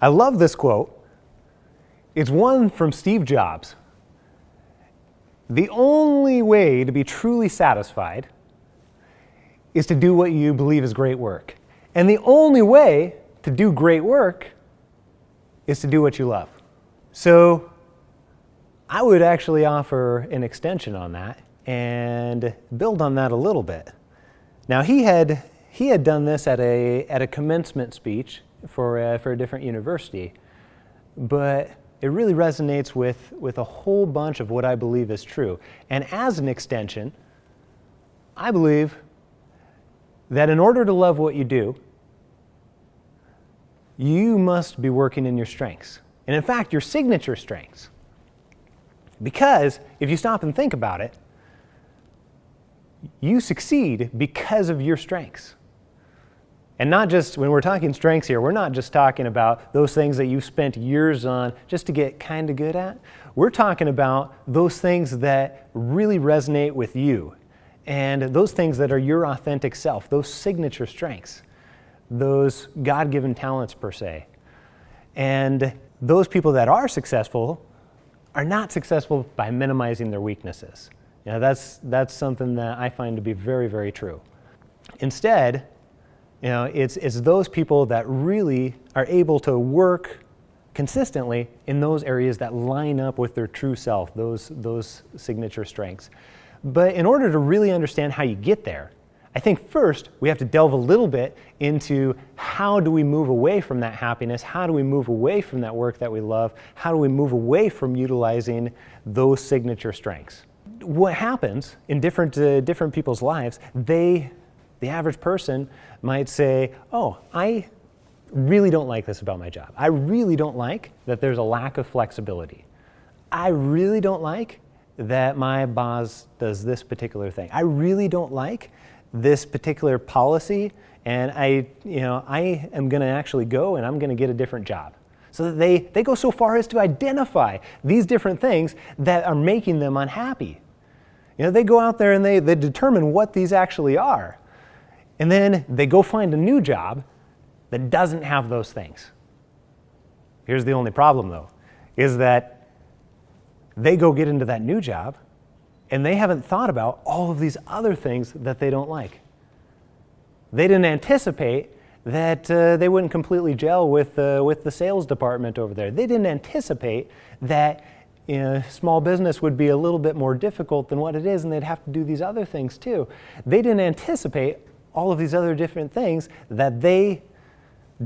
I love this quote. It's one from Steve Jobs. The only way to be truly satisfied is to do what you believe is great work. And the only way to do great work is to do what you love. So I would actually offer an extension on that and build on that a little bit. Now he had done this at a commencement speech for a different university, but it really resonates with a whole bunch of what I believe is true. And as an extension, I believe that in order to love what you do, you must be working in your strengths. And in fact, your signature strengths. Because if you stop and think about it, you succeed because of your strengths. And not just, when we're talking strengths here, we're not just talking about those things that you've spent years on just to get kind of good at. We're talking about those things that really resonate with you, and those things that are your authentic self, those signature strengths, those God-given talents per se. And those people that are successful are not successful by minimizing their weaknesses. You know, that's something that I find to be very, very true. Instead, you know, it's those people that really are able to work consistently in those areas that line up with their true self, those signature strengths. But in order to really understand how you get there, I think first we have to delve a little bit into how do we move away from that happiness, how do we move away from that work that we love, how do we move away from utilizing those signature strengths. What happens in different people's lives, the average person might say, oh, I really don't like this about my job. I really don't like that there's a lack of flexibility. I really don't like that my boss does this particular thing. I really don't like this particular policy, and I am going to actually go and I'm going to get a different job. So that they go so far as to identify these different things that are making them unhappy. You know, they go out there and they determine what these actually are. And then they go find a new job that doesn't have those things. Here's the only problem though, is that they go get into that new job and they haven't thought about all of these other things that they don't like. They didn't anticipate that they wouldn't completely gel with the sales department over there. They didn't anticipate that small business would be a little bit more difficult than what it is, and they'd have to do these other things too. They didn't anticipate all of these other different things that they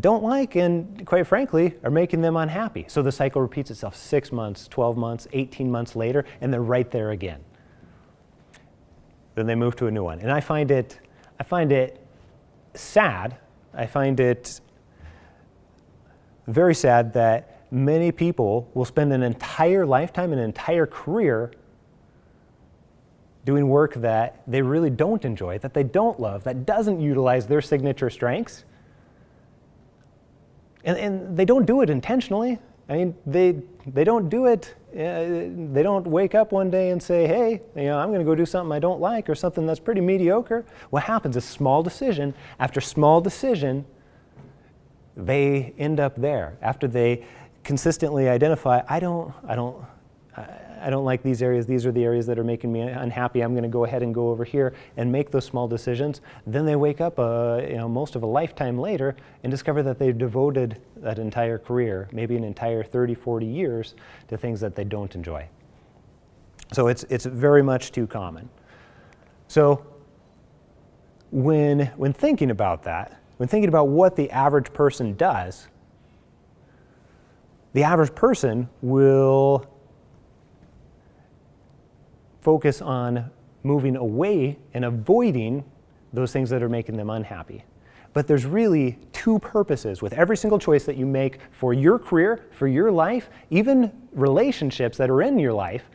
don't like and, quite frankly, are making them unhappy. So the cycle repeats itself 6 months, 12 months, 18 months later, and they're right there again. Then they move to a new one. And I find it sad. I find it very sad that many people will spend an entire lifetime, an entire career doing work that they really don't enjoy, that they don't love, that doesn't utilize their signature strengths. And they don't do it intentionally. I mean, they don't do it, they don't wake up one day and say, hey, I'm going to go do something I don't like or something that's pretty mediocre. What happens is small decision after small decision, they end up there. After they consistently identify, I don't like these areas, these are the areas that are making me unhappy, I'm going to go ahead and go over here and make those small decisions. Then they wake up most of a lifetime later and discover that they've devoted that entire career, maybe an entire 30, 40 years, to things that they don't enjoy. So it's very much too common. So when thinking about that, when thinking about what the average person does, the average person will focus on moving away and avoiding those things that are making them unhappy. But there's really two purposes with every single choice that you make for your career, for your life, even relationships that are in your life.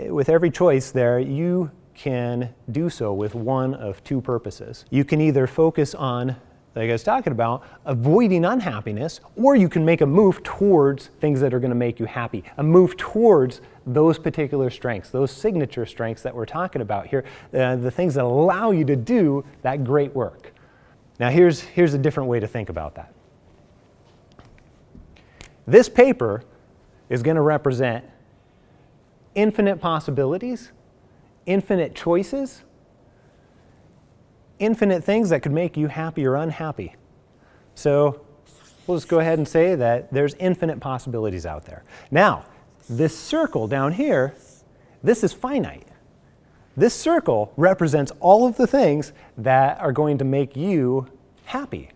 With every choice there, you can do so with one of two purposes. You can either focus on, like I was talking about, avoiding unhappiness, or you can make a move towards things that are going to make you happy, a move towards those particular strengths, those signature strengths that we're talking about here, the things that allow you to do that great work. Now here's a different way to think about that. This paper is going to represent infinite possibilities, infinite choices, infinite things that could make you happy or unhappy. So we'll just go ahead and say that there's infinite possibilities out there. Now, this circle down here, this is finite. This circle represents all of the things that are going to make you happy,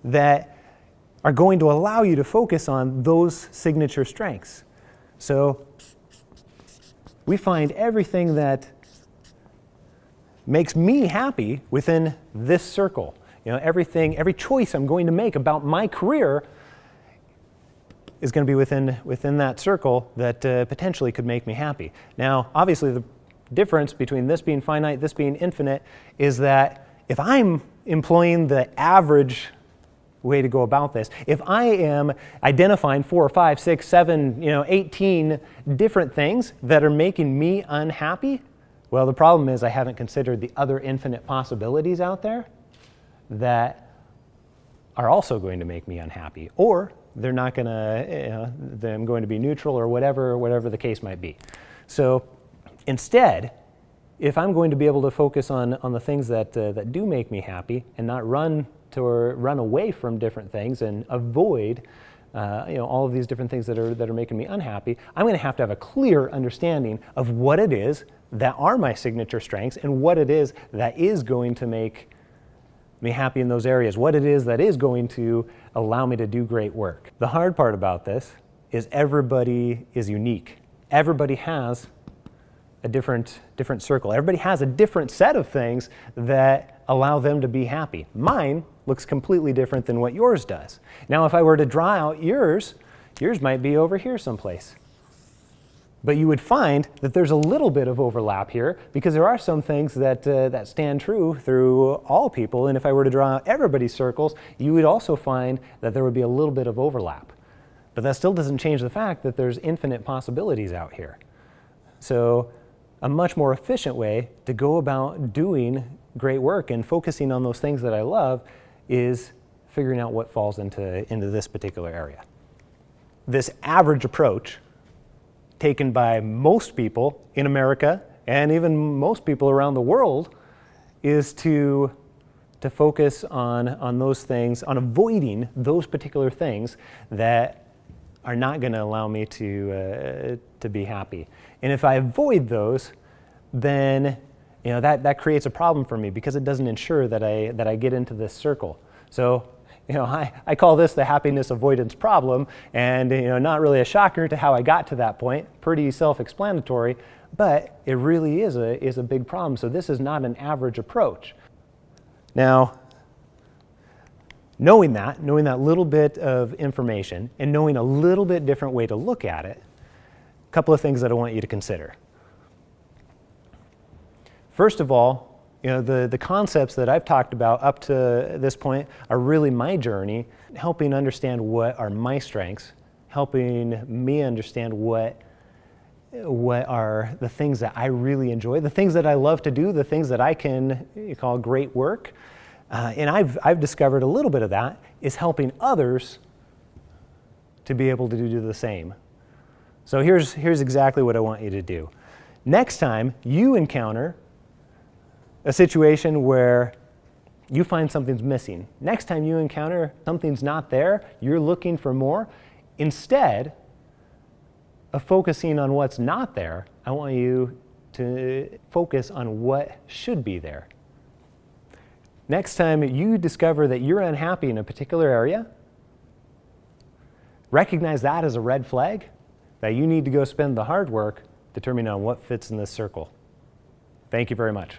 that are going to allow you to focus on those signature strengths. So we find everything that makes me happy within this circle. You know, every choice I'm going to make about my career is going to be within that circle that potentially could make me happy. Now, obviously, the difference between this being finite, this being infinite, is that if I'm employing the average way to go about this, if I am identifying 4 or 5, 6, 7, 18 different things that are making me unhappy, well, the problem is I haven't considered the other infinite possibilities out there that are also going to make me unhappy, or they're not going to, I'm going to be neutral, or whatever the case might be. So instead, if I'm going to be able to focus on the things that do make me happy and not run away from different things and avoid all of these different things that are making me unhappy, I'm going to have a clear understanding of what it is that are my signature strengths and what it is that is going to make me happy in those areas, what it is that is going to allow me to do great work. The hard part about this is everybody is unique. Everybody has a different circle. Everybody has a different set of things that allow them to be happy. Mine looks completely different than what yours does. Now, if I were to draw out yours might be over here someplace. But you would find that there's a little bit of overlap here because there are some things that stand true through all people. And if I were to draw out everybody's circles, you would also find that there would be a little bit of overlap. But that still doesn't change the fact that there's infinite possibilities out here. So a much more efficient way to go about doing great work and focusing on those things that I love is figuring out what falls into this particular area. This average approach taken by most people in America and even most people around the world is to focus on those things, on avoiding those particular things that are not going to allow me to be happy. And if I avoid those, then that creates a problem for me because it doesn't ensure that I get into this circle. So I call this the happiness avoidance problem, and not really a shocker to how I got to that point. Pretty self-explanatory, but it really is a big problem. So this is not an average approach. Now, knowing that little bit of information and knowing a little bit different way to look at it, a couple of things that I want you to consider. First of all, the concepts that I've talked about up to this point are really my journey, helping understand what are my strengths, helping me understand what are the things that I really enjoy, the things that I love to do, the things that I can call great work. And I've discovered a little bit of that is helping others to be able to do the same. So here's exactly what I want you to do. Next time you encounter a situation where you find something's missing, next time you encounter something's not there, you're looking for more, instead of focusing on what's not there, I want you to focus on what should be there. Next time you discover that you're unhappy in a particular area, recognize that as a red flag that you need to go spend the hard work determining on what fits in this circle. Thank you very much.